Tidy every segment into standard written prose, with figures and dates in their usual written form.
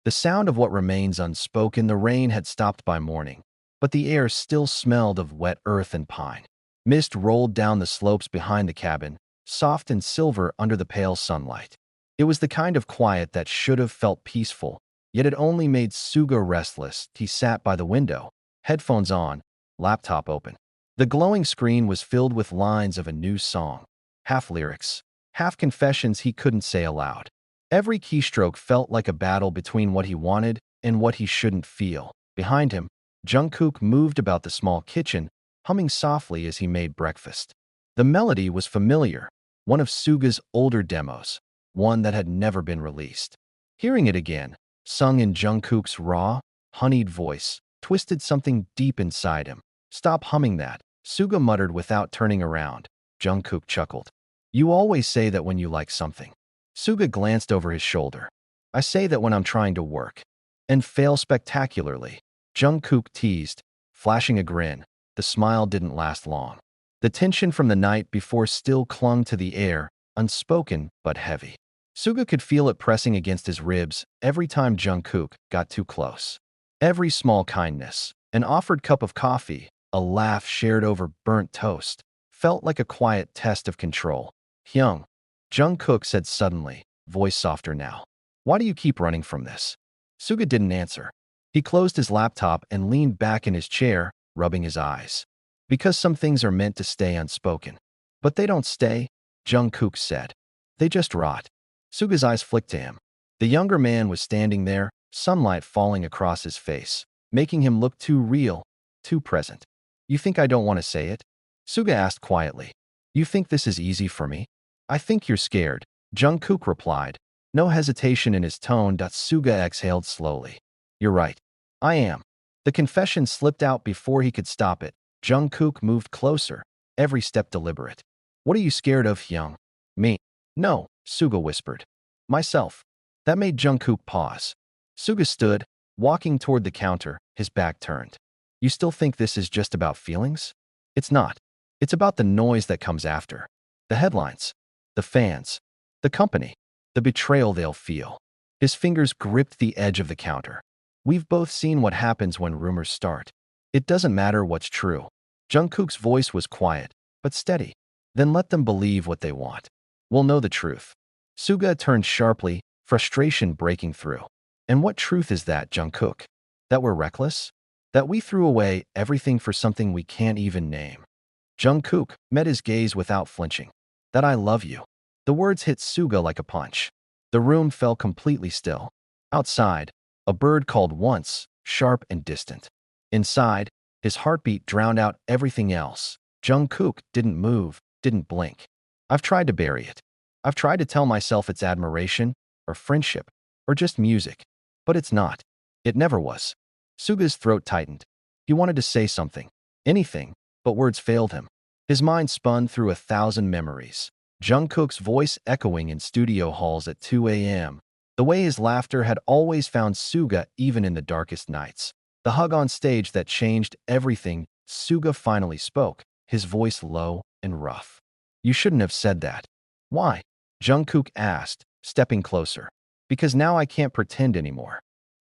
The sound of what remains unspoken. The rain had stopped by morning, but the air still smelled of wet earth and pine. Mist rolled down the slopes behind the cabin, soft and silver under the pale sunlight. It was the kind of quiet that should have felt peaceful, yet it only made SUGA restless. He sat by the window, headphones on, laptop open. The glowing screen was filled with lines of a new song, half lyrics, half confessions he couldn't say aloud. Every keystroke felt like a battle between what he wanted and what he shouldn't feel. Behind him, Jungkook moved about the small kitchen, humming softly as he made breakfast. The melody was familiar, one of SUGA's older demos, one that had never been released. Hearing it again, sung in Jungkook's raw, honeyed voice, twisted something deep inside him. "Stop humming that," SUGA muttered without turning around. Jungkook chuckled. "You always say that when you like something." SUGA glanced over his shoulder. "I say that when I'm trying to work and fail spectacularly," Jungkook teased, flashing a grin. The smile didn't last long. The tension from the night before still clung to the air, unspoken but heavy. SUGA could feel it pressing against his ribs every time Jungkook got too close. Every small kindness, an offered cup of coffee, a laugh shared over burnt toast, felt like a quiet test of control. "Hyung," Jungkook said suddenly, voice softer now. "Why do you keep running from this?" SUGA didn't answer. He closed his laptop and leaned back in his chair, rubbing his eyes. "Because some things are meant to stay unspoken." "But they don't stay," Jungkook said. "They just rot." SUGA's eyes flicked to him. The younger man was standing there, sunlight falling across his face, making him look too real, too present. "You think I don't want to say it?" SUGA asked quietly. "You think this is easy for me?" "I think you're scared," Jungkook replied, no hesitation in his tone. SUGA exhaled slowly. "You're right. I am." The confession slipped out before he could stop it. Jungkook moved closer, every step deliberate. "What are you scared of, Hyung?" "Me?" "No," SUGA whispered. "Myself." That made Jungkook pause. SUGA stood, walking toward the counter, his back turned. "You still think this is just about feelings?" "It's not. It's about the noise that comes after. The headlines, the fans, the company, the betrayal they'll feel." His fingers gripped the edge of the counter. "We've both seen what happens when rumors start. It doesn't matter what's true." Jungkook's voice was quiet, but steady. "Then let them believe what they want. We'll know the truth." SUGA turned sharply, frustration breaking through. "And what truth is that, Jungkook? That we're reckless? That we threw away everything for something we can't even name?" Jungkook met his gaze without flinching. "That I love you." The words hit SUGA like a punch. The room fell completely still. Outside, a bird called once, sharp and distant. Inside, his heartbeat drowned out everything else. Jungkook didn't move, didn't blink. "I've tried to bury it. I've tried to tell myself it's admiration, or friendship, or just music. But it's not. It never was." SUGA's throat tightened. He wanted to say something, anything, but words failed him. His mind spun through 1,000 memories. Jungkook's voice echoing in studio halls at 2 a.m. The way his laughter had always found SUGA even in the darkest nights. The hug on stage that changed everything. SUGA finally spoke, his voice low and rough. "You shouldn't have said that." "Why?" Jungkook asked, stepping closer. "Because now I can't pretend anymore."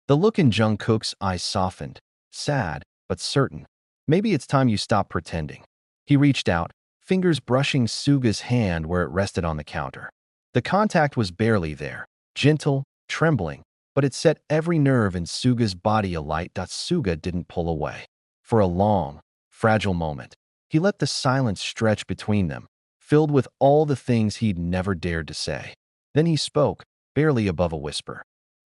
The look in Jungkook's eyes softened, sad, but certain. "Maybe it's time you stop pretending." He reached out, fingers brushing SUGA's hand where it rested on the counter. The contact was barely there, gentle, trembling, but it set every nerve in SUGA's body alight. SUGA didn't pull away. For a long, fragile moment, he let the silence stretch between them, filled with all the things he'd never dared to say. Then he spoke, barely above a whisper.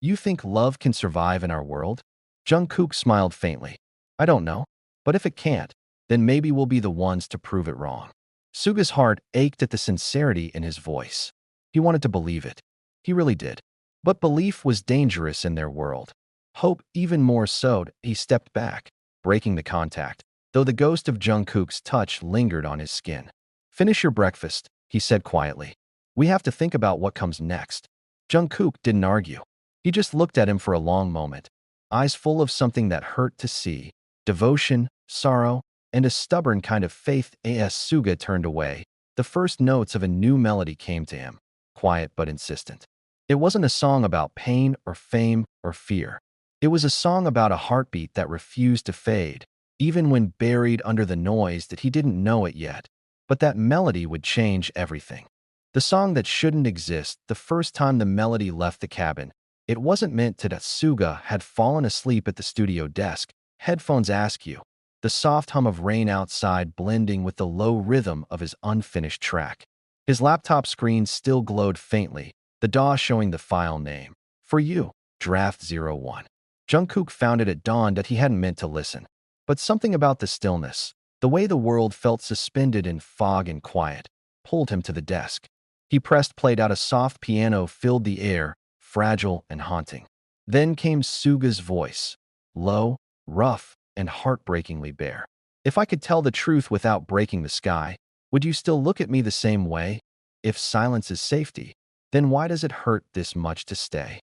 "You think love can survive in our world?" Jungkook smiled faintly. "I don't know. But if it can't, then maybe we'll be the ones to prove it wrong." SUGA's heart ached at the sincerity in his voice. He wanted to believe it. He really did. But belief was dangerous in their world. Hope even more so. He stepped back, breaking the contact, though the ghost of Jungkook's touch lingered on his skin. "Finish your breakfast," he said quietly. "We have to think about what comes next." Jungkook didn't argue. He just looked at him for a long moment, eyes full of something that hurt to see, devotion, sorrow, and a stubborn kind of faith. As SUGA turned away, the first notes of a new melody came to him, quiet but insistent. It wasn't a song about pain or fame or fear. It was a song about a heartbeat that refused to fade, even when buried under the noise that he didn't know it yet. But that melody would change everything. The song that shouldn't exist. The first time the melody left the cabin, it wasn't meant to that SUGA had fallen asleep at the studio desk. Headphones ask you. The soft hum of rain outside blending with the low rhythm of his unfinished track. His laptop screen still glowed faintly, the DAW showing the file name. For you, Draft 01. Jungkook found it at dawn that he hadn't meant to listen. But something about the stillness, the way the world felt suspended in fog and quiet, pulled him to the desk. He pressed played out. A soft piano filled the air, fragile and haunting. Then came SUGA's voice, low, rough, and heartbreakingly bare. If I could tell the truth without breaking the sky, would you still look at me the same way? If silence is safety, then why does it hurt this much to stay?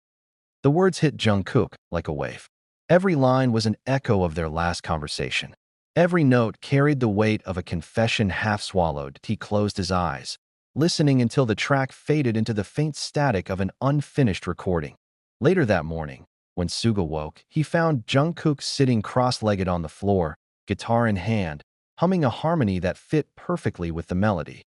The words hit Jungkook like a wave. Every line was an echo of their last conversation. Every note carried the weight of a confession half swallowed. He closed his eyes, listening until the track faded into the faint static of an unfinished recording. Later that morning, when SUGA woke, he found Jungkook sitting cross-legged on the floor, guitar in hand, humming a harmony that fit perfectly with the melody.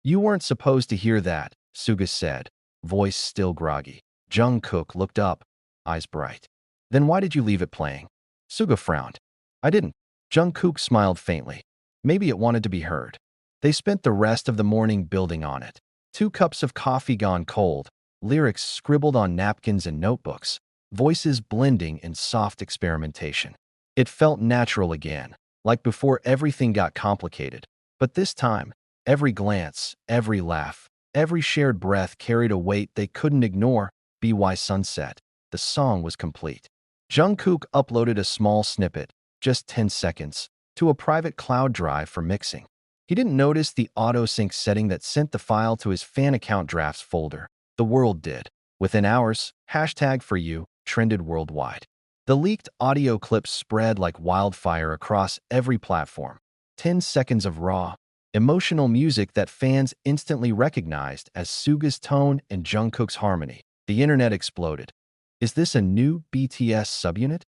"You weren't supposed to hear that," SUGA said, voice still groggy. Jungkook looked up, eyes bright. "Then why did you leave it playing?" SUGA frowned. "I didn't." Jungkook smiled faintly. Maybe it wanted to be heard. They spent the rest of the morning building on it. 2 cups of coffee gone cold, lyrics scribbled on napkins and notebooks, voices blending in soft experimentation. It felt natural again, like before everything got complicated. But this time, every glance, every laugh, every shared breath carried a weight they couldn't ignore. BY Sunset. The song was complete. Jungkook uploaded a small snippet, just 10 seconds, to a private cloud drive for mixing. He didn't notice the auto-sync setting that sent the file to his fan account drafts folder. The world did. Within hours, #ForYou trended worldwide. The leaked audio clips spread like wildfire across every platform. 10 seconds of raw, emotional music that fans instantly recognized as SUGA's tone and Jungkook's harmony. The internet exploded. Is this a new BTS subunit?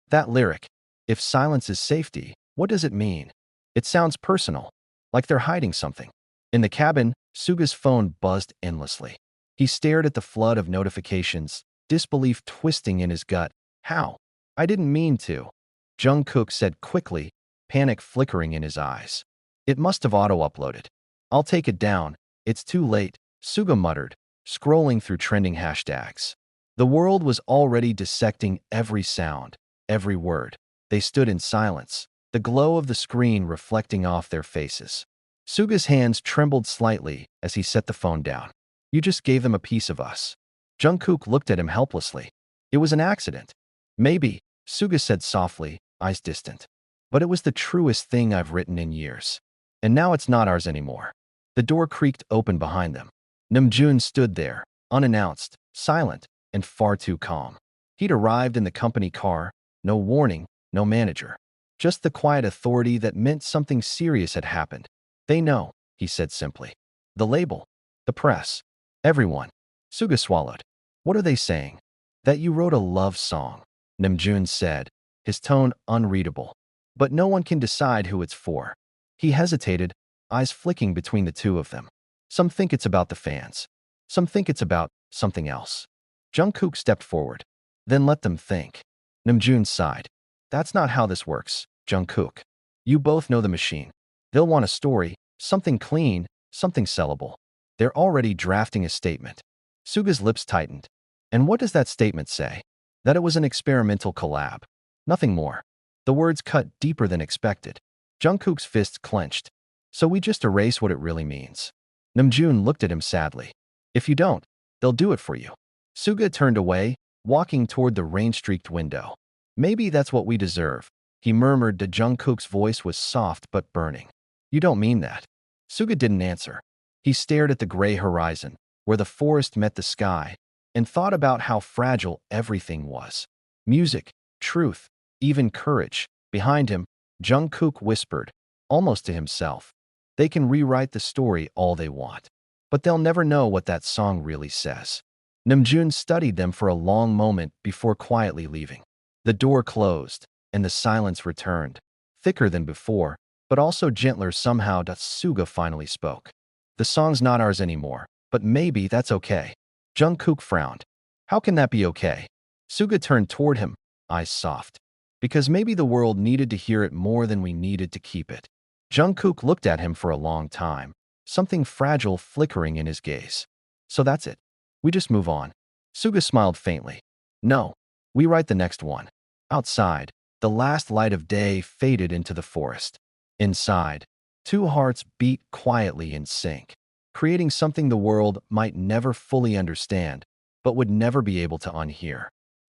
That lyric, "If silence is safety, what does it mean?" It sounds personal, like they're hiding something. In the cabin, SUGA's phone buzzed endlessly. He stared at the flood of notifications, disbelief twisting in his gut. "How? I didn't mean to," Jungkook said quickly, panic flickering in his eyes. "It must have auto-uploaded. I'll take it down. It's too late," SUGA muttered, scrolling through trending hashtags. The world was already dissecting every sound, every word. They stood in silence, the glow of the screen reflecting off their faces. SUGA's hands trembled slightly as he set the phone down. "You just gave them a piece of us." Jungkook looked at him helplessly. "It was an accident." "Maybe," SUGA said softly, eyes distant. "But it was the truest thing I've written in years. And now it's not ours anymore." The door creaked open behind them. Namjoon stood there, unannounced, silent, and far too calm. He'd arrived in the company car, no warning, no manager. Just the quiet authority that meant something serious had happened. "They know," he said simply. "The label, the press, everyone." SUGA swallowed. "What are they saying?" "That you wrote a love song," Namjoon said, his tone unreadable. "But no one can decide who it's for." He hesitated, eyes flicking between the two of them. "Some think it's about the fans. Some think it's about something else." Jungkook stepped forward. "Then let them think." Namjoon sighed. "That's not how this works, Jungkook. You both know the machine. They'll want a story, something clean, something sellable. They're already drafting a statement." SUGA's lips tightened. "And what does that statement say?" "That it was an experimental collab. Nothing more." The words cut deeper than expected. Jungkook's fists clenched. "So we just erase what it really means." Namjoon looked at him sadly. "If you don't, they'll do it for you." SUGA turned away, walking toward the rain-streaked window. "Maybe that's what we deserve," he murmured. Jungkook's voice was soft but burning. "You don't mean that." SUGA didn't answer. He stared at the gray horizon, where the forest met the sky, and thought about how fragile everything was. Music, truth, even courage. Behind him, Jungkook whispered, almost to himself, "They can rewrite the story all they want, but they'll never know what that song really says." Namjoon studied them for a long moment before quietly leaving. The door closed, and the silence returned, thicker than before, but also gentler somehow. SUGA finally spoke. The song's not ours anymore, but maybe that's okay. Jungkook frowned. How can that be okay? SUGA turned toward him, eyes soft. Because maybe the world needed to hear it more than we needed to keep it. Jungkook looked at him for a long time, something fragile flickering in his gaze. So that's it. We just move on. SUGA smiled faintly. No, we write the next one. Outside, the last light of day faded into the forest. Inside, two hearts beat quietly in sync, creating something the world might never fully understand, but would never be able to unhear.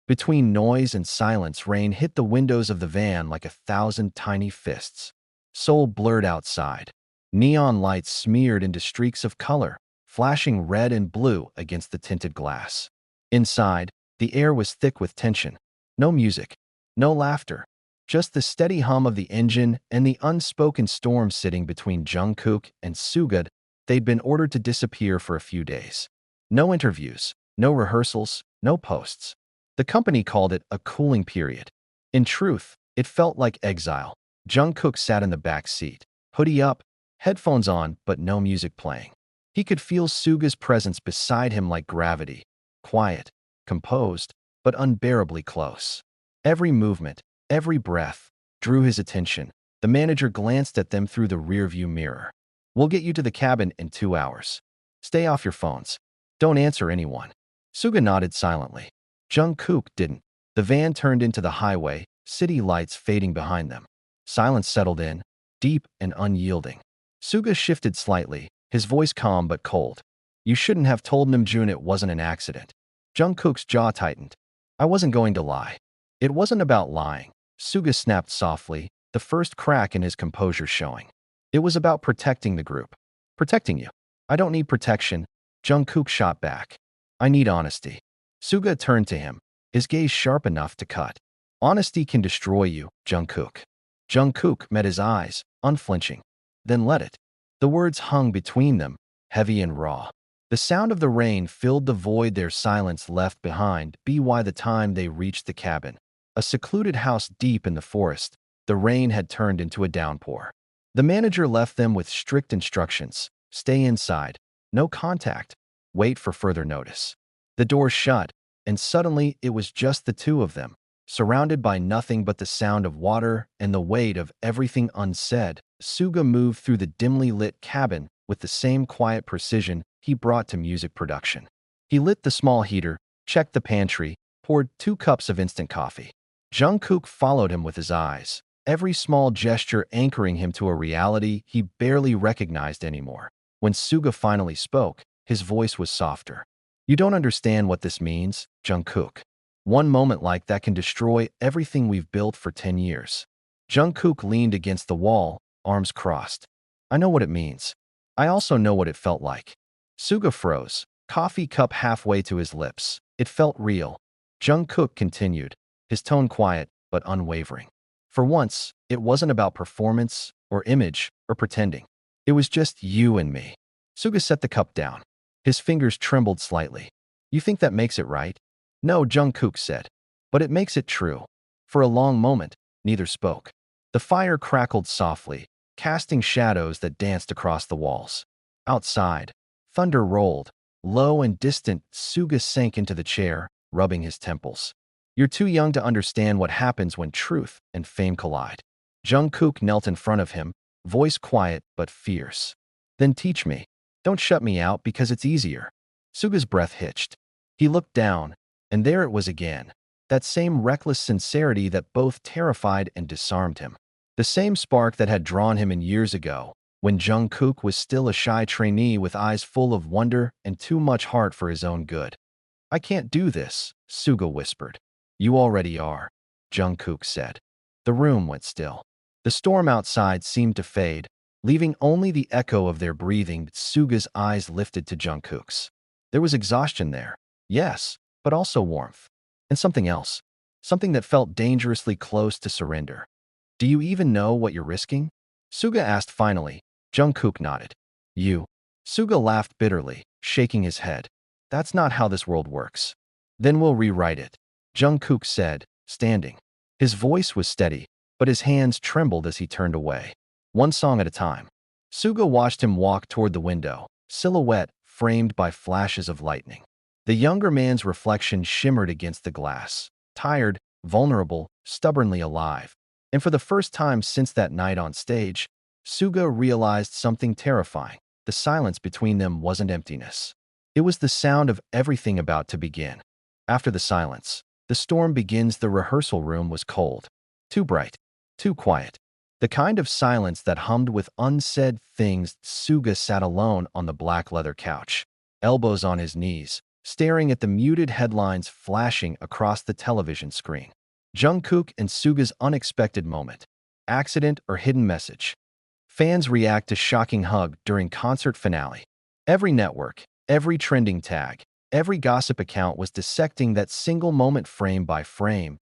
Between noise and silence, rain hit the windows of the van like 1,000 tiny fists. Seoul blurred outside. Neon lights smeared into streaks of color, flashing red and blue against the tinted glass. Inside, the air was thick with tension. No music, no laughter, just the steady hum of the engine and the unspoken storm sitting between Jungkook and SUGA. They'd been ordered to disappear for a few days. No interviews, no rehearsals, no posts. The company called it a cooling period. In truth, it felt like exile. Jungkook sat in the back seat, hoodie up, headphones on, but no music playing. He could feel SUGA's presence beside him like gravity, quiet, composed, but unbearably close. Every movement, every breath, drew his attention. The manager glanced at them through the rearview mirror. We'll get you to the cabin in 2 hours. Stay off your phones. Don't answer anyone. SUGA nodded silently. Jungkook didn't. The van turned into the highway, city lights fading behind them. Silence settled in, deep and unyielding. SUGA shifted slightly, his voice calm but cold. You shouldn't have told Namjoon it wasn't an accident. Jungkook's jaw tightened. I wasn't going to lie. It wasn't about lying. SUGA snapped softly, the first crack in his composure showing. It was about protecting the group. Protecting you. I don't need protection. Jungkook shot back. I need honesty. SUGA turned to him, his gaze sharp enough to cut. Honesty can destroy you, Jungkook. Jungkook met his eyes, unflinching. Then let it. The words hung between them, heavy and raw. The sound of the rain filled the void their silence left behind. By the time they reached the cabin, a secluded house deep in the forest, the rain had turned into a downpour. The manager left them with strict instructions. Stay inside. No contact. Wait for further notice. The door shut, and suddenly it was just the two of them, surrounded by nothing but the sound of water and the weight of everything unsaid. SUGA moved through the dimly lit cabin with the same quiet precision he brought to music production. He lit the small heater, checked the pantry, poured 2 cups of instant coffee. Jungkook followed him with his eyes, every small gesture anchoring him to a reality he barely recognized anymore. When SUGA finally spoke, his voice was softer. You don't understand what this means, Jungkook. One moment like that can destroy everything we've built for 10 years. Jungkook leaned against the wall, arms crossed. I know what it means. I also know what it felt like. SUGA froze, coffee cup halfway to his lips. It felt real. Jungkook continued, his tone quiet but unwavering. For once, it wasn't about performance or image or pretending. It was just you and me. SUGA set the cup down. His fingers trembled slightly. You think that makes it right? No, Jungkook said. But it makes it true. For a long moment, neither spoke. The fire crackled softly, casting shadows that danced across the walls. Outside, thunder rolled. Low and distant, SUGA sank into the chair, rubbing his temples. You're too young to understand what happens when truth and fame collide. Jungkook knelt in front of him, voice quiet but fierce. Then teach me. Don't shut me out because it's easier. SUGA's breath hitched. He looked down, and there it was again. That same reckless sincerity that both terrified and disarmed him. The same spark that had drawn him in years ago, when Jungkook was still a shy trainee with eyes full of wonder and too much heart for his own good. I can't do this, SUGA whispered. You already are, Jungkook said. The room went still. The storm outside seemed to fade, leaving only the echo of their breathing. SUGA's eyes lifted to Jungkook's. There was exhaustion there, yes, but also warmth. And something else. Something that felt dangerously close to surrender. Do you even know what you're risking? SUGA asked finally. Jungkook nodded. You. SUGA laughed bitterly, shaking his head. That's not how this world works. Then we'll rewrite it, Jungkook said, standing. His voice was steady, but his hands trembled as he turned away. One song at a time. SUGA watched him walk toward the window, silhouette framed by flashes of lightning. The younger man's reflection shimmered against the glass, tired, vulnerable, stubbornly alive. And for the first time since that night on stage, SUGA realized something terrifying. The silence between them wasn't emptiness. It was the sound of everything about to begin. After the silence, the storm begins. The rehearsal room was cold. Too bright. Too quiet. The kind of silence that hummed with unsaid things. SUGA sat alone on the black leather couch, elbows on his knees, staring at the muted headlines flashing across the television screen. Jungkook and SUGA's unexpected moment. Accident or hidden message. Fans react to shocking hug during concert finale. Every network, every trending tag, every gossip account was dissecting that single moment frame by frame.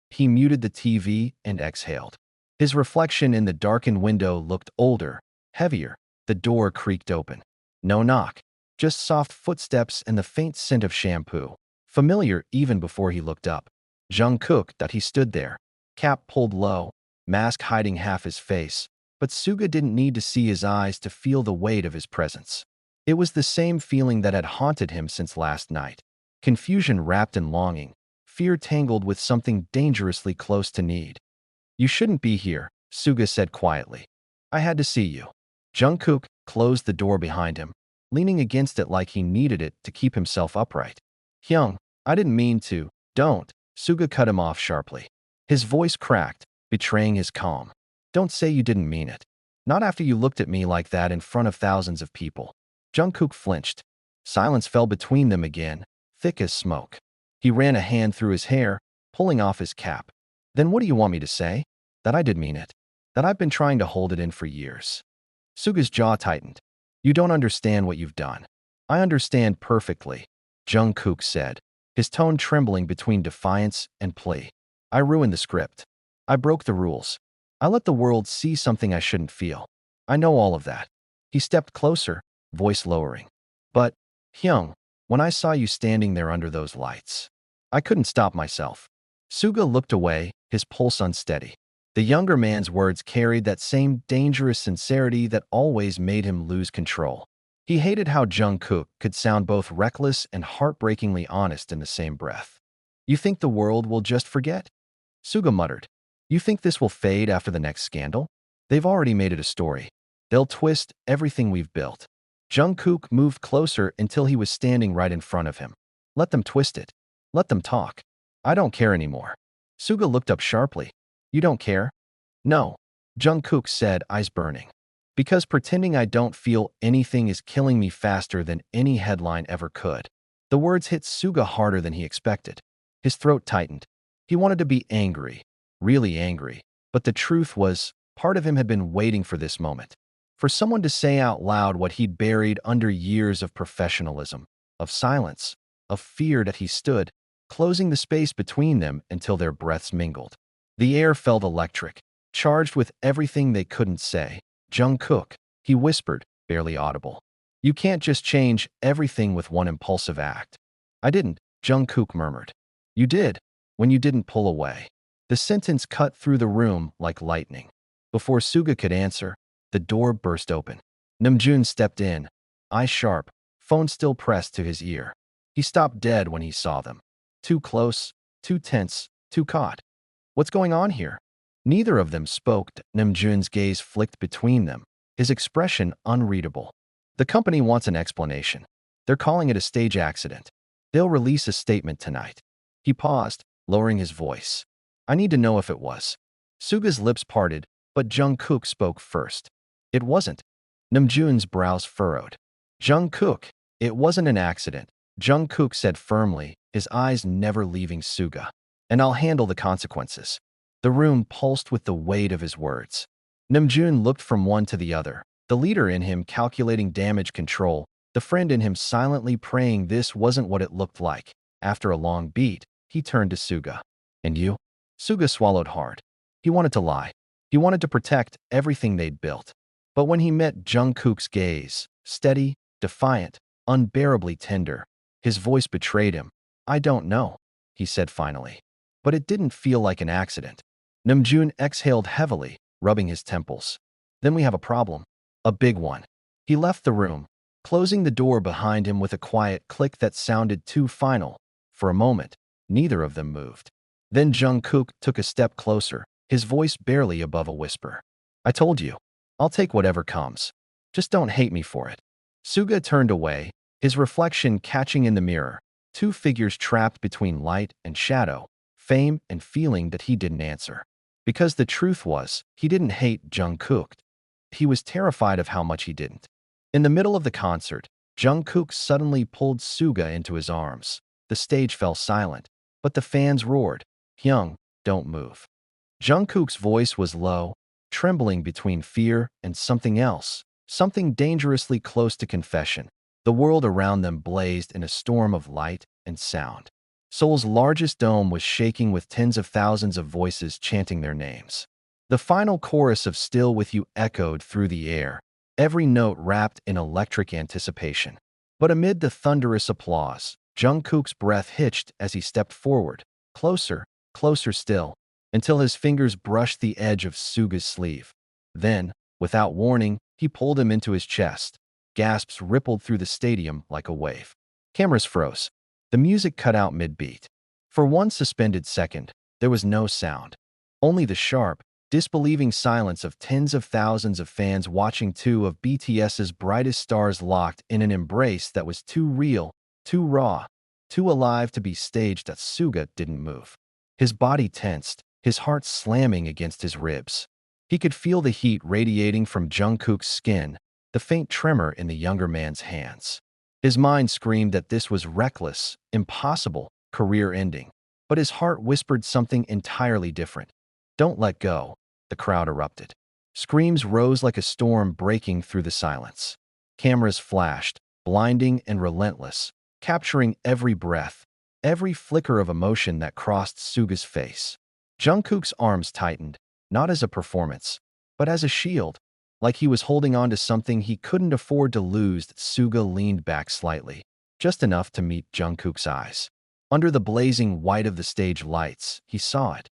He muted the TV and exhaled. His reflection in the darkened window looked older, heavier. The door creaked open. No knock, just soft footsteps and the faint scent of shampoo, familiar even before he looked up. Jungkook, that he stood there, cap pulled low, mask hiding half his face, but SUGA didn't need to see his eyes to feel the weight of his presence. It was the same feeling that had haunted him since last night. Confusion wrapped in longing, fear tangled with something dangerously close to need. You shouldn't be here, SUGA said quietly. I had to see you. Jungkook closed the door behind him, leaning against it like he needed it to keep himself upright. Hyung, I didn't mean to. Don't. SUGA cut him off sharply. His voice cracked, betraying his calm. Don't say you didn't mean it. Not after you looked at me like that in front of thousands of people. Jungkook flinched. Silence fell between them again, thick as smoke. He ran a hand through his hair, pulling off his cap. Then what do you want me to say? That I did mean it. That I've been trying to hold it in for years. SUGA's jaw tightened. You don't understand what you've done. I understand perfectly, Jungkook said, his tone trembling between defiance and plea. I ruined the script. I broke the rules. I let the world see something I shouldn't feel. I know all of that. He stepped closer, voice lowering. But, Hyung, when I saw you standing there under those lights, I couldn't stop myself. SUGA looked away, his pulse unsteady. The younger man's words carried that same dangerous sincerity that always made him lose control. He hated how Jungkook could sound both reckless and heartbreakingly honest in the same breath. You think the world will just forget? SUGA muttered. You think this will fade after the next scandal? They've already made it a story. They'll twist everything we've built. Jungkook moved closer until he was standing right in front of him. Let them twist it. Let them talk. I don't care anymore. SUGA looked up sharply. You don't care? No, Jungkook said, eyes burning. Because pretending I don't feel anything is killing me faster than any headline ever could. The words hit SUGA harder than he expected. His throat tightened. He wanted to be angry, really angry. But the truth was, part of him had been waiting for this moment. For someone to say out loud what he'd buried under years of professionalism, of silence, of fear that he stood, closing the space between them until their breaths mingled. The air felt electric, charged with everything they couldn't say. Jungkook, he whispered, barely audible. You can't just change everything with one impulsive act. I didn't, Jungkook murmured. You did, when you didn't pull away. The sentence cut through the room like lightning. Before SUGA could answer, the door burst open. Namjoon stepped in, eyes sharp, phone still pressed to his ear. He stopped dead when he saw them. Too close, too tense, too caught. What's going on here? Neither of them spoke. Namjoon's gaze flicked between them, his expression unreadable. The company wants an explanation. They're calling it a stage accident. They'll release a statement tonight. He paused, lowering his voice. I need to know if it was. SUGA's lips parted, but Jungkook spoke first. It wasn't. Namjoon's brows furrowed. Jungkook, it wasn't an accident, Jungkook said firmly, his eyes never leaving SUGA. And I'll handle the consequences. The room pulsed with the weight of his words. Namjoon looked from one to the other, the leader in him calculating damage control, the friend in him silently praying this wasn't what it looked like. After a long beat, he turned to SUGA. And you? SUGA swallowed hard. He wanted to lie. He wanted to protect everything they'd built. But when he met Jungkook's gaze, steady, defiant, unbearably tender, His voice betrayed him. "I don't know," he said finally. But it didn't feel like an accident. Namjoon exhaled heavily, rubbing his temples. "Then we have a problem. A big one." He left the room, closing the door behind him with a quiet click that sounded too final. For a moment, neither of them moved. Then Jungkook took a step closer, his voice barely above a whisper. "I told you. I'll take whatever comes. Just don't hate me for it." SUGA turned away, his reflection catching in the mirror, two figures trapped between light and shadow, fame and feeling that he didn't answer. Because the truth was, he didn't hate Jungkook. He was terrified of how much he didn't. In the middle of the concert, Jungkook suddenly pulled SUGA into his arms. The stage fell silent, but the fans roared, "Hyung, don't move." Jungkook's voice was low, trembling between fear and something else, something dangerously close to confession. The world around them blazed in a storm of light and sound. Seoul's largest dome was shaking with tens of thousands of voices chanting their names. The final chorus of "Still With You" echoed through the air, every note wrapped in electric anticipation. But amid the thunderous applause, Jungkook's breath hitched as he stepped forward, closer, closer still, until his fingers brushed the edge of SUGA's sleeve. Then, without warning, he pulled him into his chest. Gasps rippled through the stadium like a wave. Cameras froze. The music cut out mid-beat. For one suspended second, there was no sound. Only the sharp, disbelieving silence of tens of thousands of fans watching two of BTS's brightest stars locked in an embrace that was too real, too raw, too alive to be staged. That SUGA didn't move. His body tensed, his heart slamming against his ribs. He could feel the heat radiating from Jungkook's skin, the faint tremor in the younger man's hands. His mind screamed that this was reckless, impossible, career-ending. But his heart whispered something entirely different. "Don't let go," the crowd erupted. Screams rose like a storm breaking through the silence. Cameras flashed, blinding and relentless, capturing every breath, every flicker of emotion that crossed SUGA's face. Jungkook's arms tightened, not as a performance, but as a shield, like he was holding on to something he couldn't afford to lose. SUGA leaned back slightly, just enough to meet Jungkook's eyes. Under the blazing white of the stage lights, he saw it.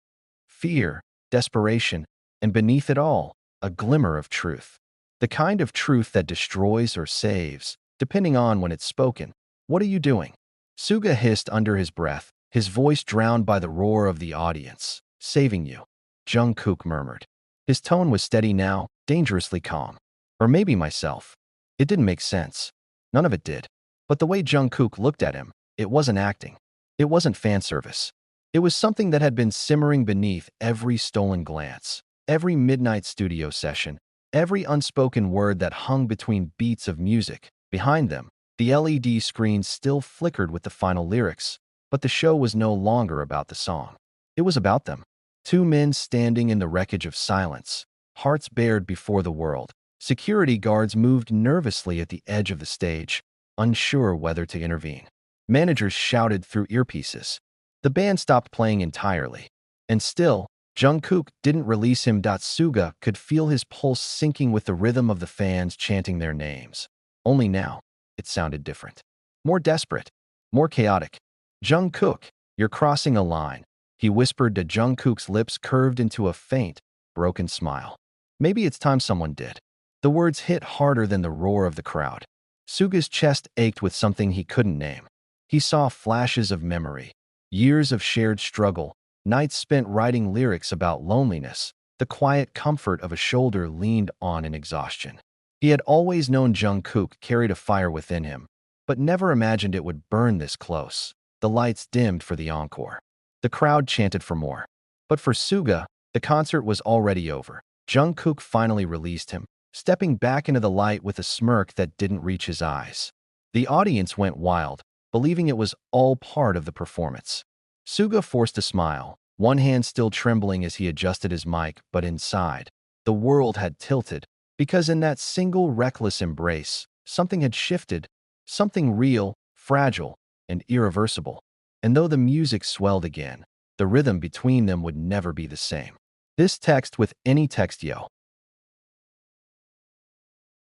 Fear, desperation, and beneath it all, a glimmer of truth. The kind of truth that destroys or saves, depending on when it's spoken. "What are you doing?" SUGA hissed under his breath, his voice drowned by the roar of the audience. "Saving you," Jungkook murmured. His tone was steady now, dangerously calm. "Or maybe myself." It didn't make sense. None of it did. But the way Jungkook looked at him, it wasn't acting. It wasn't fan service. It was something that had been simmering beneath every stolen glance, every midnight studio session, every unspoken word that hung between beats of music. Behind them, the LED screen still flickered with the final lyrics, but the show was no longer about the song. It was about them. Two men standing in the wreckage of silence, hearts bared before the world. Security guards moved nervously at the edge of the stage, unsure whether to intervene. Managers shouted through earpieces. The band stopped playing entirely. And still, Jungkook didn't release him. SUGA could feel his pulse sinking with the rhythm of the fans chanting their names. Only now, it sounded different. More desperate. More chaotic. "Jungkook, you're crossing a line," he whispered to Jungkook's lips curved into a faint, broken smile. "Maybe it's time someone did." The words hit harder than the roar of the crowd. SUGA's chest ached with something he couldn't name. He saw flashes of memory, years of shared struggle, nights spent writing lyrics about loneliness, the quiet comfort of a shoulder leaned on in exhaustion. He had always known Jungkook carried a fire within him, but never imagined it would burn this close. The lights dimmed for the encore. The crowd chanted for more. But for SUGA, the concert was already over. Jungkook finally released him, stepping back into the light with a smirk that didn't reach his eyes. The audience went wild, believing it was all part of the performance. SUGA forced a smile, one hand still trembling as he adjusted his mic, but inside, the world had tilted, because in that single reckless embrace, something had shifted, something real, fragile, and irreversible. And though the music swelled again, the rhythm between them would never be the same. This text with any text yo.